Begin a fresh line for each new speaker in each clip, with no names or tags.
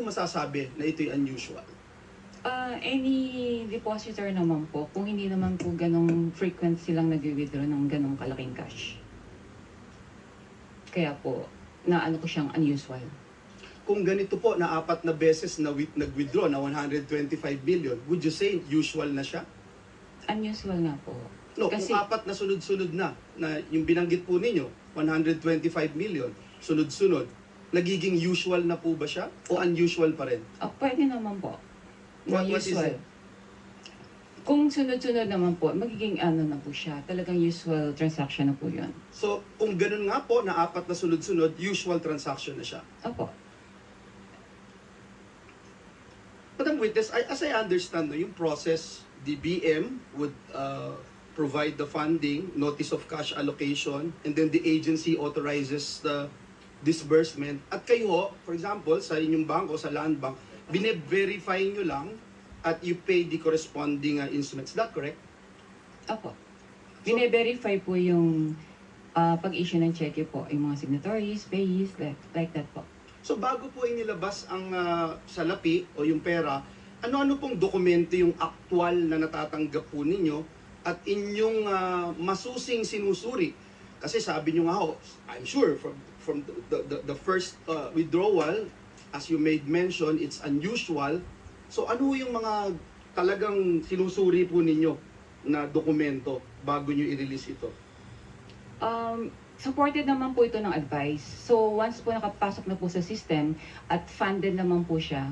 nyo masasabi na ito'y unusual?
Any depositor naman po, kung hindi naman po ganong frequent silang nag-withdraw ng ganong kalaking cash. Kaya po, naano ko siyang unusual.
Kung ganito po na 4 na beses na nag-withdraw na 125 billion, would you say usual na siya?
Unusual nga po.
No,
Kasi,
kung 4 na sunod-sunod na yung binanggit po ninyo, 125 million, sunod-sunod, nagiging usual na po ba siya? O unusual pa rin?
pwede naman po.
What is
Usual.
it?
Kung sunod-sunod naman po, magiging ano na po siya. Talagang usual transaction na po yun.
So, kung ganun nga po na 4 na sunod-sunod, usual transaction na siya.
Opo.
Madam Witness, as I understand, no, yung process, the BM would provide the funding, notice of cash allocation, and then the agency authorizes the disbursement. At kayo, for example, sa inyong bangko, sa Land Bank, bine-verify nyo lang at you pay the corresponding instruments. Is that correct?
Opo. Bine-verify po yung pag-issue ng cheque po, yung mga signatories, payees, like that po.
So bago po inilabas ang salapi o yung pera, ano-ano pong dokumento yung aktual na natatanggap po ninyo at inyong masusing sinusuri? Kasi sabi nyo nga ho, I'm sure from the first withdrawal, as you made mention, it's unusual. So ano yung mga talagang sinusuri po ninyo na dokumento bago nyo i-release ito?
Supported naman po ito ng advice. So once po nakapasok na po sa system at funded naman po siya,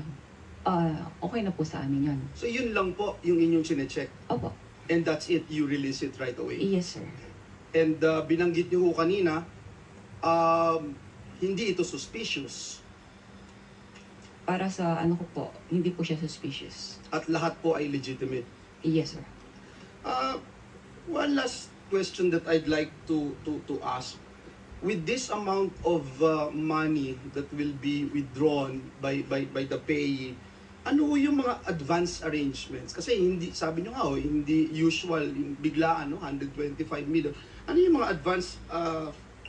okay na po sa amin yun.
So yun lang po yung inyong sinecheck.
Opo.
And that's it, you release it right away.
Yes, sir.
And binanggit niyo ho kanina, hindi ito suspicious.
Para sa ano ko po, hindi po siya suspicious.
At lahat po ay legitimate.
Yes, sir.
One last question that I'd like to ask. With this amount of money that will be withdrawn by the payee, ano yung mga advance arrangements? Kasi hindi, sabi nyo nga, hindi usual, yung biglaan, 125 million. Ano yung mga advance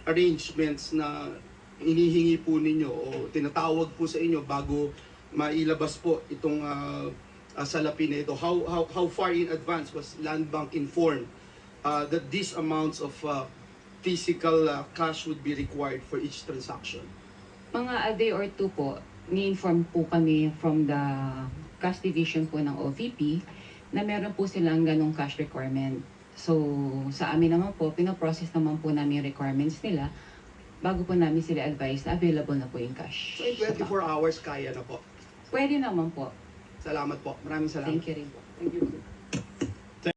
arrangements na inihingi po ninyo o tinatawag po sa inyo bago mailabas po itong salapi na ito? How far in advance was Land Bank informed that these amounts of physical cash would be required for each transaction?
Mga a day or two po, ni-inform po kami from the cash division po ng OVP na meron po silang ganong cash requirement. So, sa amin naman po, pinoprocess naman po namin yung requirements nila bago po namin sila advise na available na po yung cash.
So in 24 hours, kaya na po.
Pwede naman po.
Salamat po. Maraming salamat.
Thank you rin po.
Thank you.